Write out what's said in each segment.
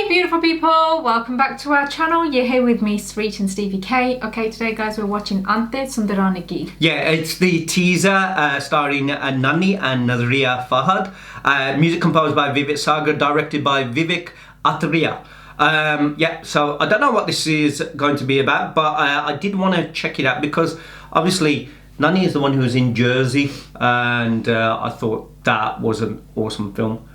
beautiful people, welcome back to our channel. You're here with me, Sreet and Stevie K. Okay, today guys, we're watching Ante Sundaraniki. Yeah, it's the teaser starring Nani and Nazriya Fahadh. Music composed by Vivek Sagar, directed by Vivek Athreya. Yeah, so I don't know what this is going to be about, but I did want to check it out because obviously Nani is the one who was in Jersey, and I thought that was an awesome film.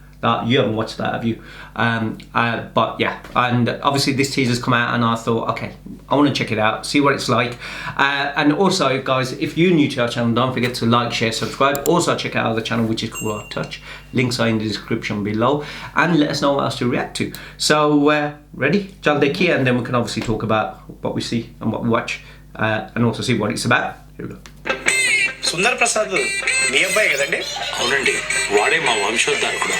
You haven't watched that, have you? But yeah, and obviously this teaser's come out and I thought, okay, I want to check it out, see what it's like. And also, guys, if you're new to our channel, don't forget to like, share, subscribe. Also check out our other channel, which is called Art Touch. Links are in the description below. And let us know what else to react to. So, ready? Jalde ki, and then we can obviously talk about what we see and what we watch. And also see what it's about. Here we go. Sundar Prasad మీ అబ్బాయి కదండి? అవునండి, వాడే మా వంశోద్ధారకుడు.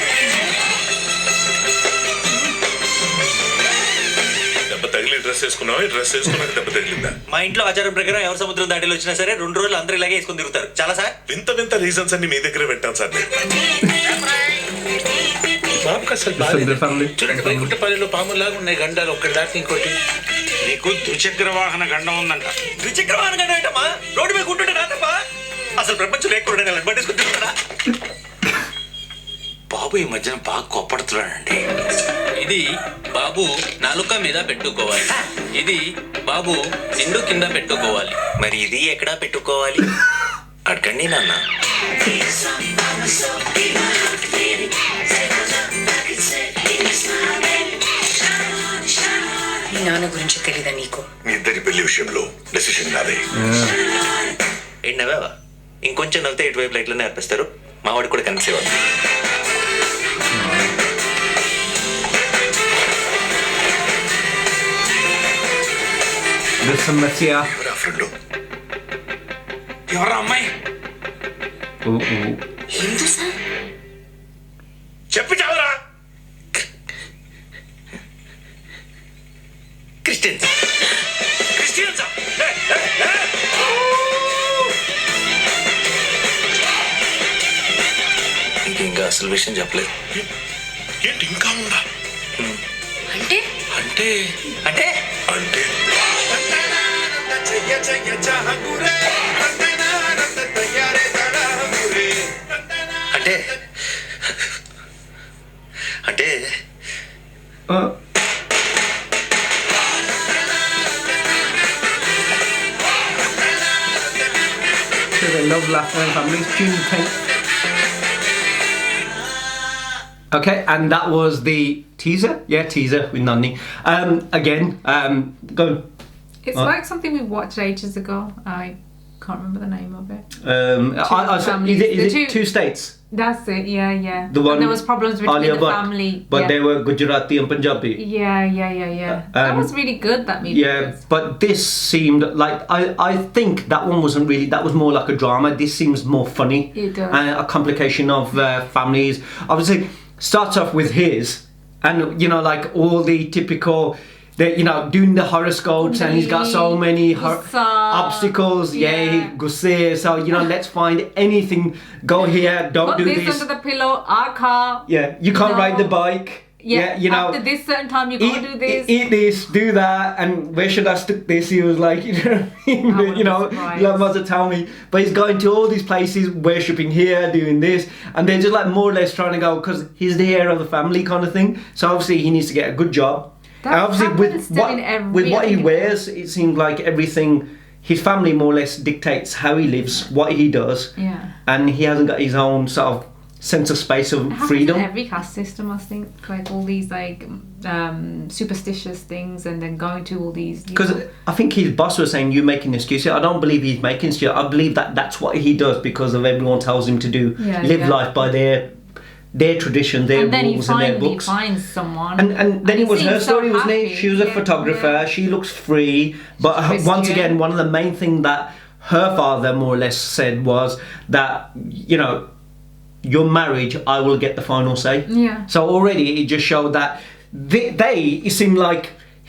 దెబ్బ తగిలి dress వేసుకున్నావా? Dress వేసుకున్నాక దెబ్బ తగిలిందా? మా ఇంట్లో ఆచారం ప్రకారం ఎవరు సముద్రం దాటిలో వచ్చినా సరే 2 రోజులు అందరూ ఇలాగే వేసుకొని తిరుగుతారు. చాలా సార్ వింత వింత రీజన్స్ అన్ని మీ దగ్గర పెట్టాను సార్. బాబుకి అసలు చూడండి, వైకుంఠపల్లిలో పాములాగా ఉన్నాయి గండాలు, ఒక్కటి దాటి ఇంకోటి. నీకు ద్విచక్ర వాహన గండం ఉందంట. ద్విచక్ర వాహన గండం ఏంటమ్మా? రోడ్డు మీద కూర్చుంటే నా తప్ప? అసలు ప్రపంచం లేకుండా పట్టేసుకుని తిరుగుతారా? బాబు ఈ మధ్యన బాగా కొప్పడుతున్నాడండి. ఇది బాబు నాలుక మీద పెట్టుకోవాలి, ఇది బాబు నిండు కింద పెట్టుకోవాలి. మరి ఇది ఎక్కడా పెట్టుకోవాలి? అడగండి నాన్న. మీ నాన్న గురించి తెలీదా నీకు? మీ ఇద్దరి పెళ్లి విషయంలో డెసిషన్ నాదే. ఏంటి నవ్వావా? ఇంకొంచెం నవ్వుతే ఇటువైపు లైట్లోనే అర్పిస్తారు. మా వాడికి కూడా కనిసేవాడు. ఎవరా ఫ్రెండ్? ఎవరా అమ్మాయి? హిందూ సార్? చెప్పి చావరా? క్రిస్టియన్స్. క్రిస్టియన్సా? ఇంకా అసలు విషయం చెప్పలేదు. ఏంటి ఇంకా ఉందా? అంటే అంటే అంటే అంటే అంటే అంటే Love, laughter and families. Tune Tank. Okay, and that was the teaser. Yeah, teaser with Nani. Again, go. It's like something we watched ages ago. I can't remember the name of it. Is it two states? That's it, yeah. The one, and there was problems between the family. But they were Gujarati and Punjabi. Yeah. That was really good, that movie. Yeah, but this seemed like, I think that one wasn't really, that was more like a drama. This seems more funny. It does. And a complication of families. Obviously, starts off with his, and you know, like all the typical, doing the horoscopes, and he's got so many obstacles. Yeah, gusse. So let's find anything. Go here. Don't do this. Put this under the pillow. Our car. Yeah, you can't ride the bike. Yeah, after this certain time you can't do this. Eat this, do that, and where should I stick this? He was like, like mother tell me. But he's going to all these places, worshipping here, doing this, and they're just like more or less trying to go because he's the heir of the family kind of thing. So obviously he needs to get a good job. That and obviously with what he wears, it seems like everything. His family more or less dictates how he lives, what he does, and he hasn't got his own sort of sense of space of freedom. In every caste system, I think, like all these like superstitious things, and then going to all these. Because I think his boss was saying you're making excuses. I don't believe he's making excuses. I believe that's what he does because of everyone tells him to do. Live life by their tradition, their rules and their books. And then he finds someone. And then it was her story, wasn't it? She was a photographer. She looks free. But once again, one of the main things that her father more or less said was that, your marriage, I will get the final say. Yeah. So already it just showed that it seemed like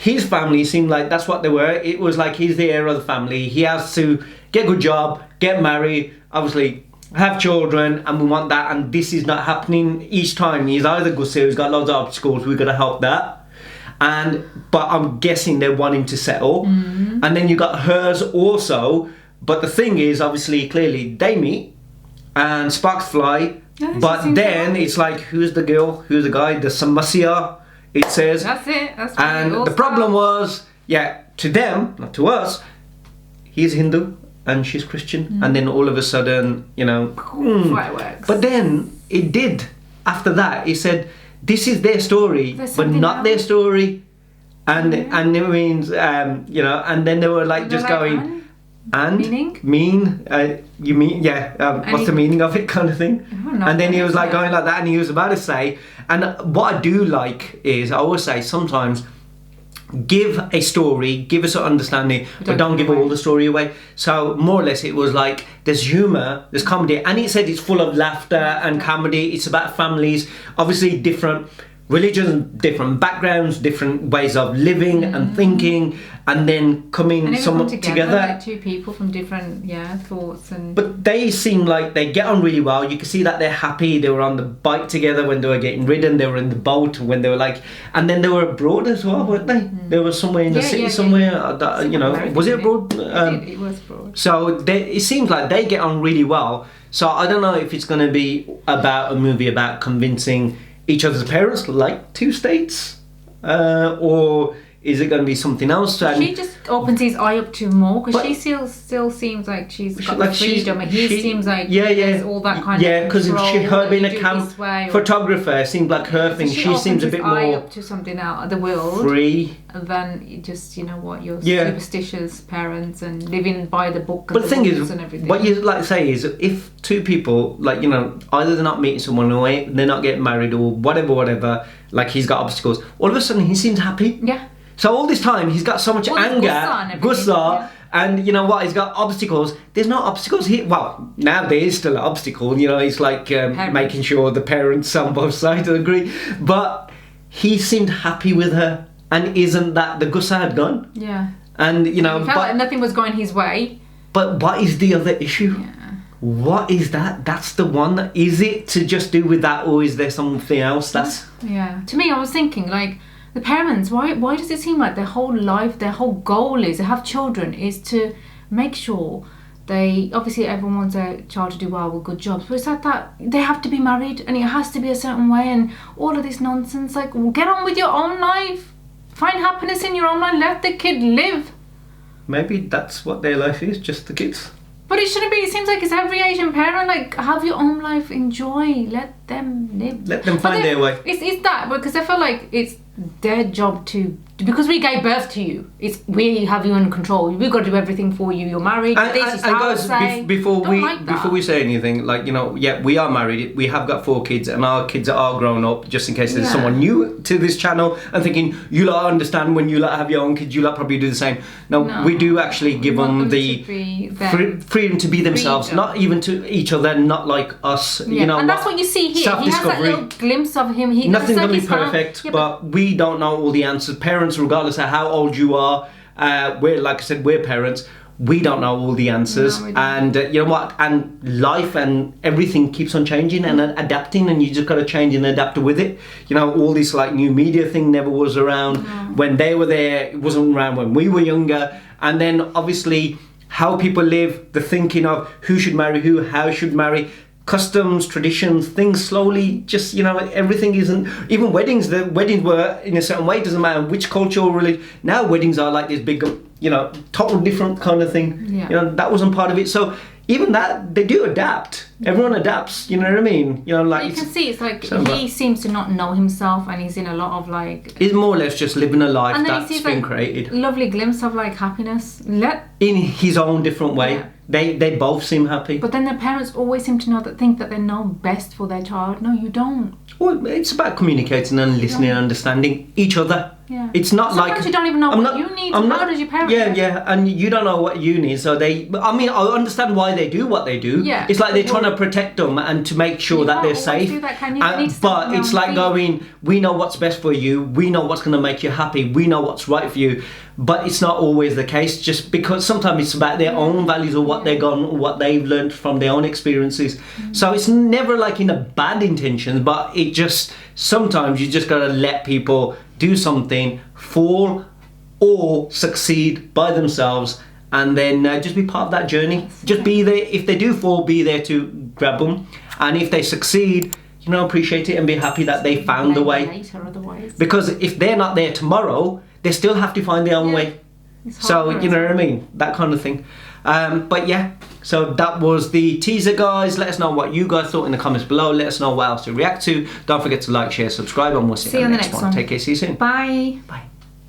his family seemed like that's what they were. It was like he's the heir of the family. He has to get a good job, get married, obviously have children, and we want that, and this is not happening each time. He's either Gusse, who's got loads of obstacles, we've got to help that. but I'm guessing they want him to settle. And then you got hers also. But the thing is, obviously, clearly they meet and sparks fly. Yeah, but then it's like, who's the girl? Who's the guy? The Samasya, it says. That's it. That's And the problem was, to them, not to us, he's Hindu and she's Christian. And then all of a sudden, Fireworks. But then it did. After that, he said, this is their story, There's but something not their else. story. And it means, and then they were like, just they're like, going, and Meaning? you mean, what's the meaning of it, kind of thing. don't know And then he what was it like is. going like that, and he was about to say, and what I do like is, I always say, sometimes give a story, give us an understanding, but don't give all the story away. So more or less it was like, there's humour, there's comedy, and he said it's full of laughter and comedy. It's about families, obviously different religions, different backgrounds, different ways of living and thinking, and then coming And they somewhat come together. like two people from different thoughts and. But they seem like they get on really well. You can see that they're happy. They were on the bike together when they were getting ridden. They were in the boat when they were like, and then they were abroad as well, weren't they? They were somewhere in the city somewhere. Was it abroad? It was abroad. So it seems like they get on really well. So I don't know if it's going to be about a movie about convincing each other's parents, like two states, or is it going to be something else? And She just opens his eye up to more because she still seems like she's got the freedom, and he seems like there's all that kind of because control. her being you a do camp this way, or- photographer seemed like her thing. She seems a opens bit his eye more up to something out of the world, free. and then you just your Yeah. superstitious parents and living by the book. And But the thing rules is, and everything. what you like to say is, if two people, either they're not meeting someone or they're not getting married or whatever, like he's got obstacles, all of a sudden he seems happy. Yeah. So all this time he's got so much All this anger, gussa and everything, gussa, and you know what? He's got obstacles. There's no obstacles here. Well, now there is still an obstacle. It's like making sure the parents on both sides agree. But he seemed happy with her, and isn't that the gussa had gone? Yeah. And He felt like nothing was going his way. But what is the other issue? What is that? That's the one. Is it to just do with that, or is there something else? That's To me, I was thinking like. The parents, why does it seem like their whole life, their whole goal is to have children, is to make sure obviously everyone wants their child to do well with good jobs, but it's like that they have to be married and it has to be a certain way and all of this nonsense. Like, well, get on with your own life. Find happiness in your own life. Let the kid live. maybe that's what their life is, just the kids. But it shouldn't be. It seems like it's every Asian parent. Like, have your own life, enjoy, let them live. Let them find their way. It's that, because I feel like it's their job because we gave birth to you. We have you in control. We've got to do everything for you. You're married. This is how I say. before Don't we say anything, we are married. We have got 4 kids, and our kids are grown up. Just in case there's someone new to this channel and thinking you lot understand when you lot have your own kids, you lot probably do the same. No, we do actually give them the freedom to be themselves, not even to each other, not like us. And that's what you see here. He has that Self-discovery. little glimpse of him. Nothing's gonna be perfect, but we don't know all the answers. Parents, regardless of how old you are, we're parents. We don't know all the answers, No, we don't. and you know what? And life and everything keeps on changing and adapting, and you just got to change and adapt with it. All this new media thing never was around when they were there. It wasn't around when we were younger, and then obviously how people live, the thinking of who should marry who, how should marry. Customs, traditions, things slowly just, everything isn't, even weddings, the weddings were in a certain way, it doesn't matter which culture or religion. Now weddings are like this big, total different kind of thing. Yeah. That wasn't part of it. So even that, they do adapt. Everyone adapts, you know what I mean? You can see it's like he seems to not know himself, and he's in a lot of He's more or less just living a life and then that's he sees been created. lovely glimpse of happiness. In his own different way. Yeah. They both seem happy. But then their parents always seem to think that they know best for their child. No, you don't. Well, it's about communicating and listening and understanding each other. Yeah. It's not Sometimes you don't even know what you need, and how does your parent know? Yeah, and you don't know what you need, so I understand why they do what they do. Yeah. It's like they're trying to protect them and to make sure You that can't they're always safe. do that, can you? You need to stand But on your it's own like feet. going, we know what's best for you, we know what's going to make you happy, we know what's right for you. But it's not always the case, just because sometimes it's about their own values or what they've gone, or what they've learned from their own experiences. So it's never in a bad intention, but it just, sometimes you just got to let people do something, fall or succeed by themselves, and then just be part of that journey. Just be there. If they do fall, be there to grab them, and if they succeed, you know, appreciate it and be happy that they found the way. Later, otherwise. Because if they're not there tomorrow, they still have to find their own way. It's So hard you know for what I us. mean, that kind of thing. But yeah, so that was the teaser, guys. Let us know what you guys thought in the comments below. Let us know what else to react to. Don't forget to like, share, subscribe, and we'll see you on the next one. Take care. See you soon. Bye. Bye.